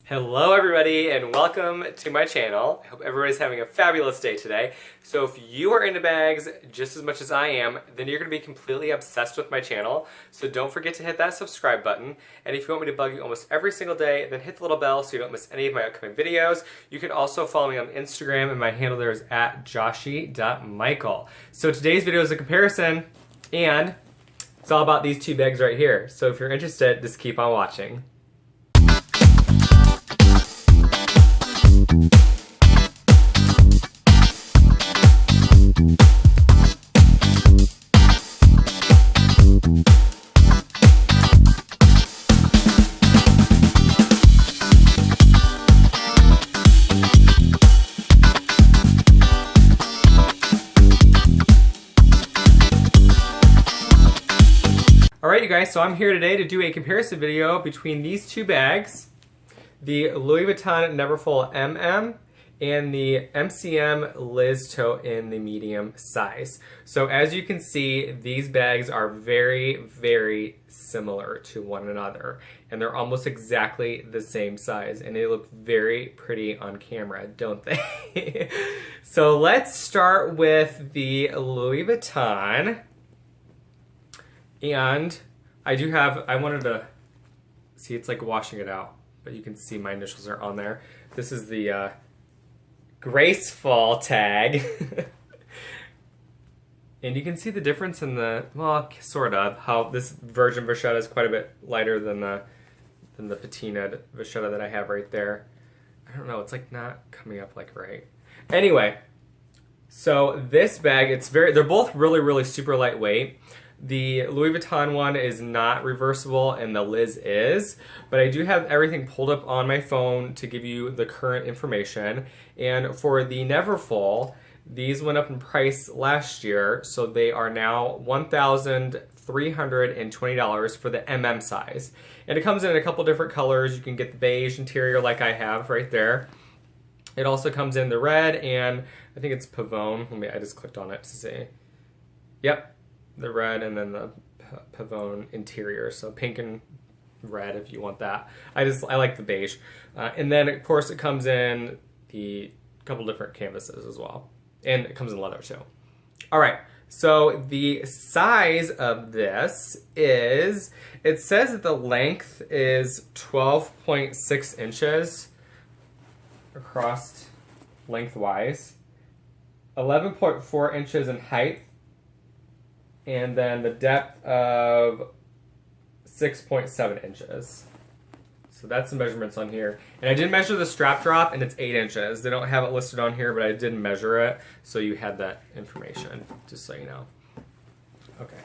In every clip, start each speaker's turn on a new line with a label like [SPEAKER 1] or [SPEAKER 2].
[SPEAKER 1] Hello everybody and welcome to my channel. I hope everybody's having a fabulous day today. So if you are into bags just as much as I am, then you're going to be completely obsessed with my channel. So don't forget to hit that subscribe button. And if you want me to bug you almost every single day, then hit the little bell so you don't miss any of my upcoming videos. You can also follow me on Instagram and my handle there is @Joshie.Michael. So today's video is a comparison and it's all about these two bags right here. So if you're interested, just keep on watching. Alright you guys, so I'm here today to do a comparison video between these two bags, the Louis Vuitton Neverfull MM and the MCM Liz Tote in the medium size. So as you can see, these bags are very, very similar to one another and they're almost exactly the same size and they look very pretty on camera, don't they? So let's start with the Louis Vuitton. And I wanted to see, it's like washing it out, but you can see my initials are on there. This is the graceful tag. And you can see the difference in the, well, sort of, how this virgin vachetta is quite a bit lighter than the patina vachetta that I have right there. I don't know, it's like not coming up like right. Anyway, so this bag, they're both really, really super lightweight. The Louis Vuitton one is not reversible and the Liz is, but I do have everything pulled up on my phone to give you the current information. And for the Neverfull, these went up in price last year, so they are now $1,320 for the MM size. And it comes in a couple different colors. You can get the beige interior like I have right there. It also comes in the red and I think it's Pavone. I just clicked on it to see. Yep. The red and then the Pavone interior, so pink and red if you want that. I like the beige. And then of course it comes in the couple different canvases as well. And it comes in leather too. Alright, so the size of this is, it says that the length is 12.6 inches across lengthwise, 11.4 inches in height, and then the depth of 6.7 inches. So that's the measurements on here. And I did measure the strap drop and it's 8 inches. They don't have it listed on here, but I did measure it, so you had that information, just so you know. Okay.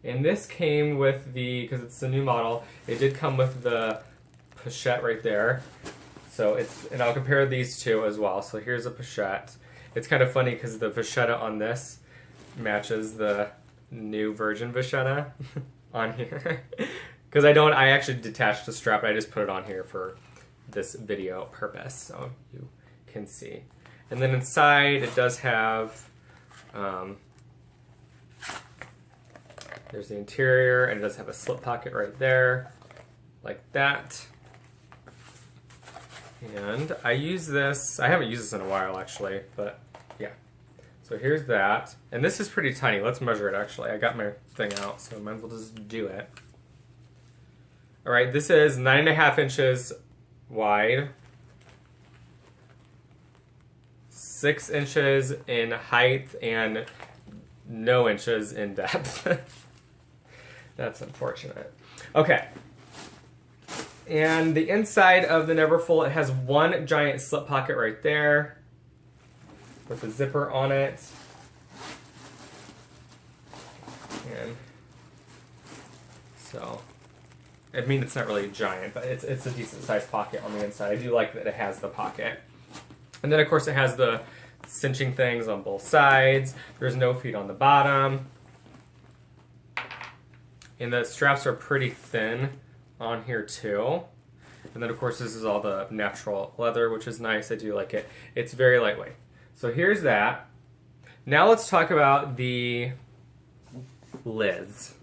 [SPEAKER 1] And this came with the, because it's a new model, it did come with the Pichette right there. So and I'll compare these two as well. So here's a Pichette. It's kind of funny because the vachetta on this matches the new virgin vachetta on here. Because I actually detached the strap, I just put it on here for this video purpose, so you can see. And then inside it does have, there's the interior, and it does have a slip pocket right there, like that. And I use this, I haven't used this in a while actually, but yeah. So here's that, and this is pretty tiny. Let's measure it actually. I got my thing out, so I might as well just do it. All right, this is 9.5 inches wide, 6 inches in height, and no inches in depth. That's unfortunate. Okay. And the inside of the Neverfull, it has one giant slip pocket right there with a zipper on it. And so, I mean, it's not really giant, but it's a decent sized pocket on the inside. I do like that it has the pocket. And then of course it has the cinching things on both sides. There's no feet on the bottom. And the straps are pretty thin on here too. And then of course this is all the natural leather, which is nice. I do like it. It's very lightweight. So here's that. Now let's talk about the Liz.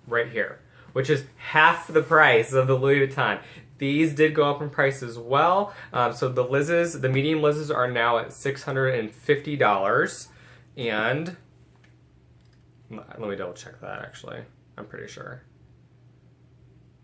[SPEAKER 1] Right here. which is half the price of the Louis Vuitton. These did go up in price as well. So the Liz's, the medium Liz's are now at $650. And let me double check that actually. I'm pretty sure.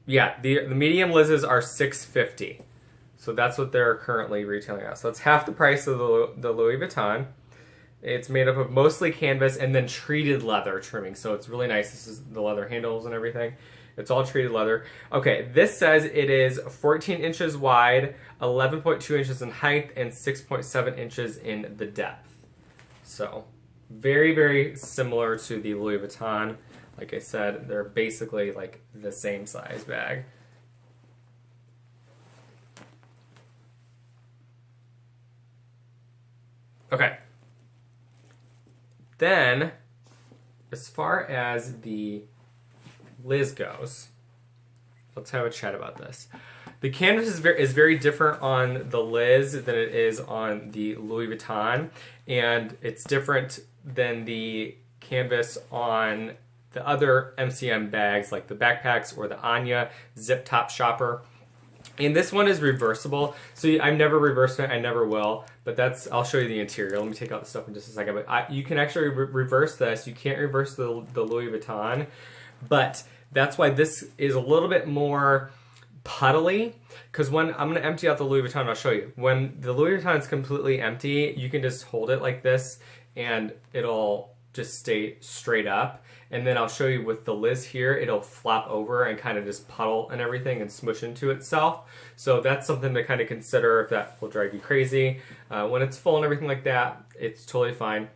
[SPEAKER 1] Yeah, the medium Liz's are $650. So that's what they're currently retailing at. So it's half the price of the Louis Vuitton. It's made up of mostly canvas and then treated leather trimming. So it's really nice. This is the leather handles and everything. It's all treated leather. Okay, this says it is 14 inches wide, 11.2 inches in height, and 6.7 inches in the depth. So very, very similar to the Louis Vuitton. Like I said, they're basically like the same size bag. Okay. Then, as far as the Liz goes, let's have a chat about this. The canvas is very different on the Liz than it is on the Louis Vuitton, and it's different than the canvas on the other MCM bags like the backpacks or the Anya zip top shopper. And this one is reversible. So I've never reversed it. I never will. But I'll show you the interior. Let me take out the stuff in just a second. But you can actually reverse this. You can't reverse the Louis Vuitton. But that's why this is a little bit more puddly. Because when I'm going to empty out the Louis Vuitton, I'll show you. When the Louis Vuitton is completely empty, you can just hold it like this and it'll just stay straight up. And then I'll show you with the Liz here, it'll flop over and kind of just puddle and everything and smush into itself. So that's something to kind of consider if that will drive you crazy. When it's full and everything like that, it's totally fine.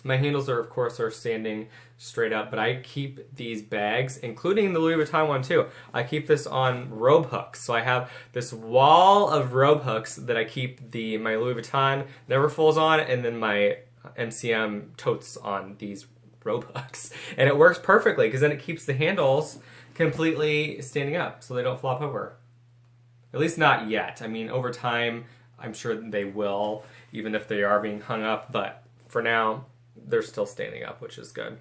[SPEAKER 1] My handles are, of course, standing straight up, but I keep these bags, including the Louis Vuitton one too. I keep this on robe hooks. So I have this wall of robe hooks that I keep my Louis Vuitton never falls on, and then my MCM totes on these robe hooks. And it works perfectly because then it keeps the handles completely standing up so they don't flop over. At least not yet. I mean, over time, I'm sure they will, even if they are being hung up, but for now, they're still standing up, which is good.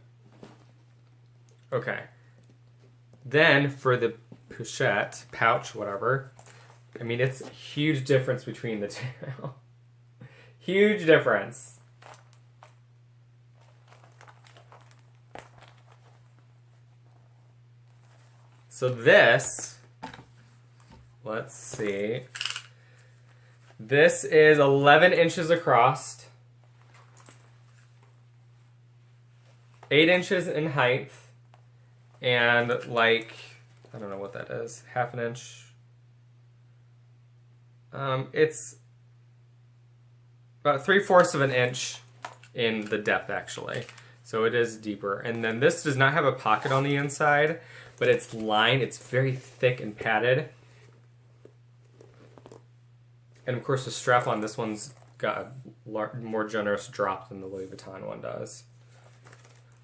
[SPEAKER 1] Okay. Then for the Pichette Pouch, whatever, I mean, it's a huge difference between the two. Huge difference. So this, let's see, this is 11 inches across, 8 inches in height, and like, I don't know what that is, half an inch. It's about 3/4 of an inch in the depth actually. So it is deeper. And then this does not have a pocket on the inside, but it's lined, it's very thick and padded. And of course the strap on this one's got a more generous drop than the Louis Vuitton one does.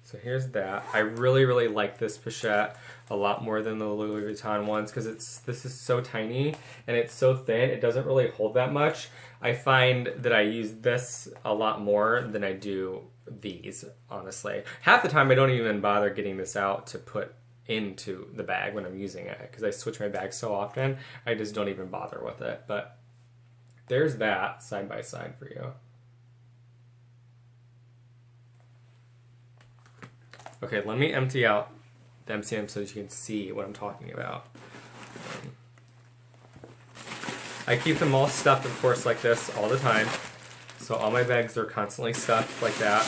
[SPEAKER 1] So here's that. I really, really like this Pichette a lot more than the Louis Vuitton ones because this is so tiny and it's so thin, it doesn't really hold that much. I find that I use this a lot more than I do these, honestly. Half the time I don't even bother getting this out to put into the bag when I'm using it because I switch my bag so often, I just don't even bother with it. But there's that side by side for you. Okay, let me empty out the MCM so that you can see what I'm talking about. I keep them all stuffed, of course, like this all the time. So all my bags are constantly stuffed like that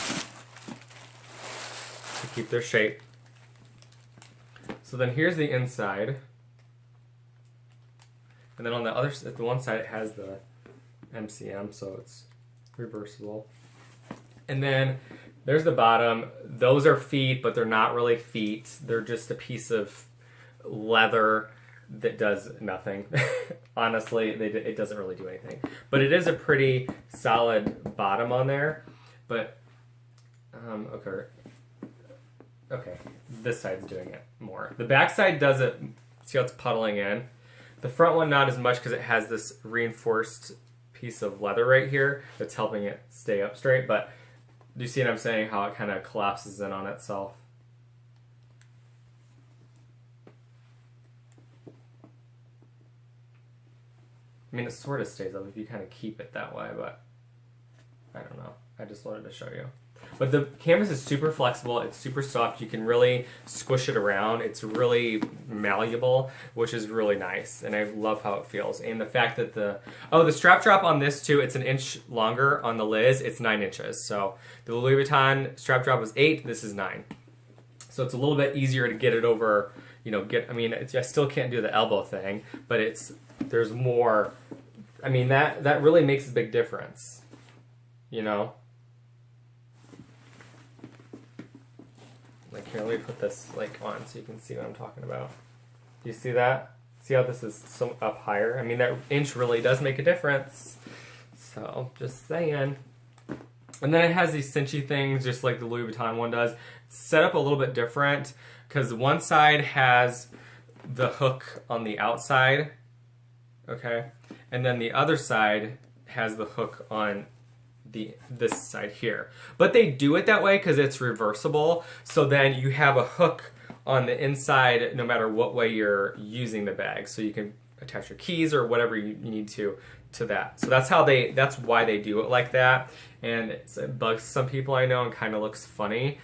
[SPEAKER 1] to keep their shape. So then here's the inside. And then on the other side, the one side, it has the MCM, so it's reversible. And then there's the bottom. Those are feet, but they're not really feet. They're just a piece of leather that does nothing. Honestly, it doesn't really do anything. But it is a pretty solid bottom on there. But, okay, this side's doing it more. The back side does it, see how it's puddling in? The front one not as much because it has this reinforced piece of leather right here that's helping it stay up straight. But do you see what I'm saying? How it kind of collapses in on itself? I mean, it sort of stays up if you kind of keep it that way, but I don't know. I just wanted to show you. But the canvas is super flexible. It's super soft. You can really squish it around. It's really malleable, which is really nice. And I love how it feels. And the fact that the strap drop on this too, it's an inch longer on the Liz. It's 9 inches. So the Louis Vuitton strap drop was 8. This is 9. So it's a little bit easier to get it over, you know, I still can't do the elbow thing, but there's more. I mean, that really makes a big difference, you know? Like, here, let me put this, like, on so you can see what I'm talking about. Do you see that? See how this is so up higher? I mean, that inch really does make a difference. So, just saying. And then it has these cinchy things, just like the Louis Vuitton one does. It's set up a little bit different, because one side has the hook on the outside, okay? And then the other side has the hook on this side here. But they do it that way because it's reversible, so then you have a hook on the inside no matter what way you're using the bag, so you can attach your keys or whatever you need to that. So that's why they do it like that, and it bugs some people I know and kind of looks funny.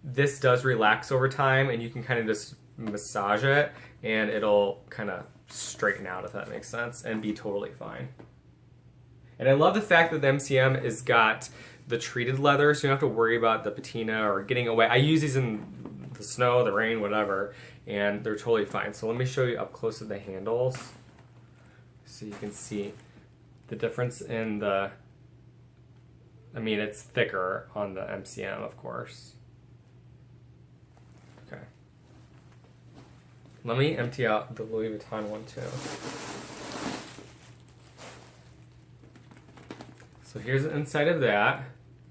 [SPEAKER 1] This does relax over time, and you can kind of just massage it and it'll kind of straighten out, if that makes sense, and be totally fine. And I love the fact that the MCM has got the treated leather, so you don't have to worry about the patina or getting away. I use these in the snow, the rain, whatever, and they're totally fine. So let me show you up close to the handles so you can see the difference in the, I mean, it's thicker on the MCM, of course. Okay. Let me empty out the Louis Vuitton one too. So here's the inside of that,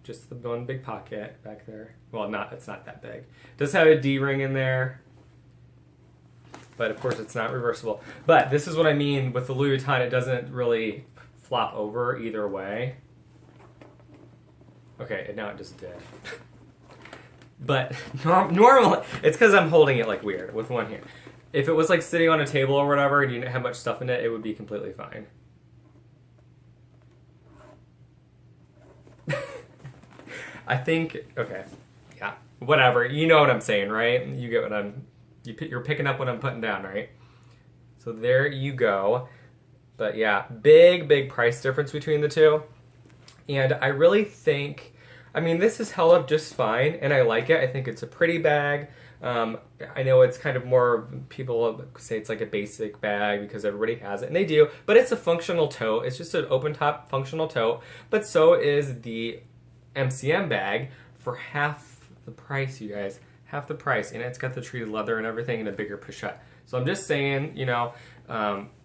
[SPEAKER 1] just the one big pocket back there. Well, it's not that big. It does have a D-ring in there, but of course it's not reversible. But this is what I mean with the Louis Vuitton, it doesn't really flop over either way. Okay, and now it just did. But normally, it's because I'm holding it like weird with one hand. If it was like sitting on a table or whatever and you didn't have much stuff in it, it would be completely fine. I think, okay, yeah, whatever. You know what I'm saying, right? You get what you're picking up what I'm putting down, right? So there you go. But yeah, big price difference between the two. And I really think, I mean, this is held up just fine, and I like it. I think it's a pretty bag. I know it's kind of more, people say it's like a basic bag because everybody has it, and they do, but it's a functional tote. It's just an open top functional tote, but so is the MCM bag for half the price, you guys. Half the price, and it's got the treated leather and everything in a bigger pochette. So I'm just saying, you know,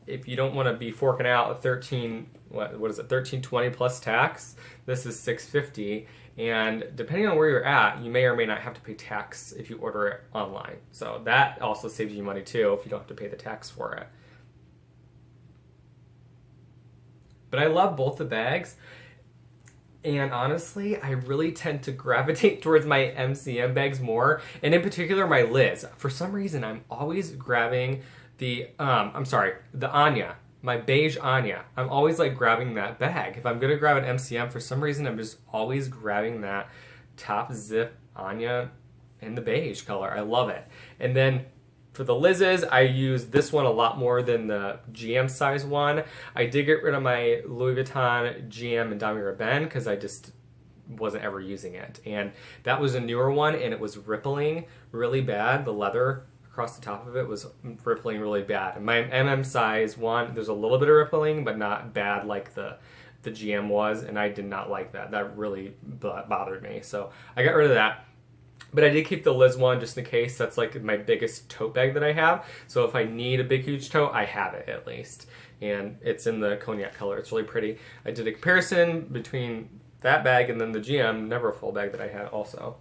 [SPEAKER 1] if you don't want to be forking out what is it, $13.20 plus tax, this is $6.50, and depending on where you're at, you may or may not have to pay tax if you order it online. So that also saves you money too if you don't have to pay the tax for it. But I love both the bags. And honestly, I really tend to gravitate towards my MCM bags more, and in particular my Liz. For some reason, I'm always grabbing the Anya, my beige Anya. I'm always like grabbing that bag. If I'm gonna grab an MCM, for some reason, I'm just always grabbing that top zip Anya in the beige color. I love it. And then for the Liz's, I use this one a lot more than the GM size one. I did get rid of my Louis Vuitton GM and Dami Raben because I just wasn't ever using it. And that was a newer one, and it was rippling really bad. The leather across the top of it was rippling really bad. And my MM size one, there's a little bit of rippling, but not bad like the GM was, and I did not like that. That really bothered me. So I got rid of that. But I did keep the Liz one just in case. That's like my biggest tote bag that I have. So if I need a big, huge tote, I have it at least. And it's in the cognac color. It's really pretty. I did a comparison between that bag and then the GM Never Full bag that I had also.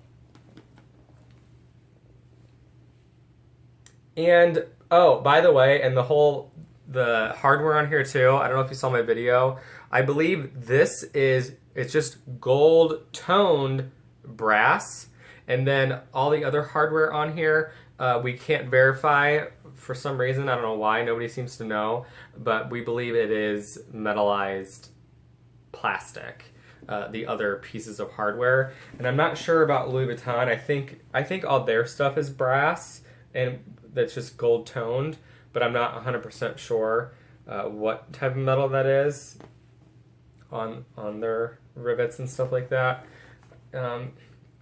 [SPEAKER 1] And, oh, by the way, and the hardware on here too, I don't know if you saw my video. I believe it's just gold toned brass. And then all the other hardware on here, we can't verify for some reason. I don't know why. Nobody seems to know. But we believe it is metallized plastic. The other pieces of hardware. And I'm not sure about Louis Vuitton. I think all their stuff is brass and that's just gold toned, but I'm not 100% sure what type of metal that is on their rivets and stuff like that.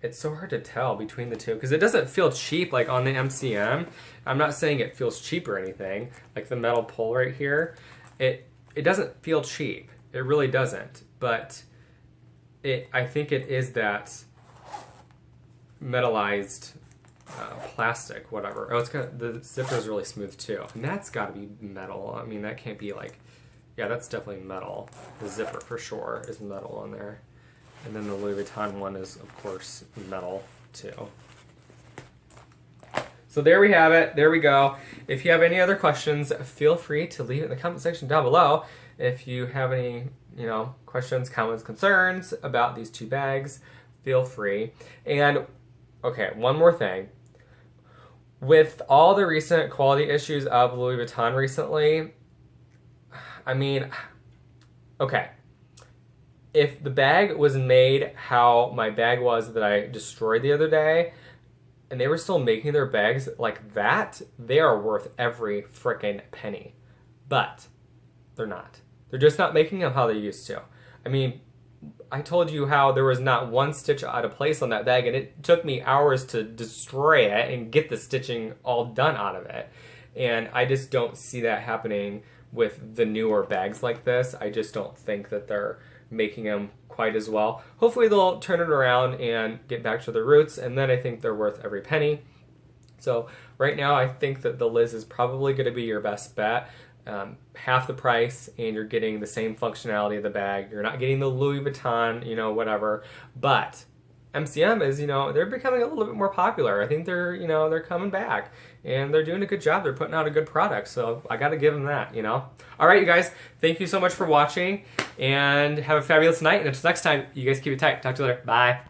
[SPEAKER 1] It's so hard to tell between the two because it doesn't feel cheap like on the MCM. I'm not saying it feels cheap or anything. Like the metal pole right here, it doesn't feel cheap. It really doesn't. But I think it is that metallized plastic, whatever. Oh, it's got the zipper is really smooth too, and that's got to be metal. I mean, that can't be like, yeah, that's definitely metal. The zipper for sure is metal on there, and then the Louis Vuitton one is of course metal too. So there we have it. There we go. If you have any other questions, feel free to leave it in the comment section down below. If you have any, questions, comments, concerns about these two bags, feel free. And, okay, one more thing. With all the recent quality issues of Louis Vuitton recently, I mean, okay. If the bag was made how my bag was that I destroyed the other day, and they were still making their bags like that, they are worth every frickin' penny. But they're not. They're just not making them how they used to. I mean, I told you how there was not one stitch out of place on that bag, and it took me hours to destroy it and get the stitching all done out of it. And I just don't see that happening with the newer bags like this. I just don't think that they're making them quite as well. Hopefully they'll turn it around and get back to their roots, and then I think they're worth every penny. So right now I think that the Liz is probably going to be your best bet. Half the price, and you're getting the same functionality of the bag. You're not getting the Louis Vuitton, whatever. But MCM is, they're becoming a little bit more popular. I think they're, they're coming back, and they're doing a good job. They're putting out a good product, so I got to give them that, All right, you guys, thank you so much for watching, and have a fabulous night. And until next time, you guys keep it tight. Talk to you later. Bye.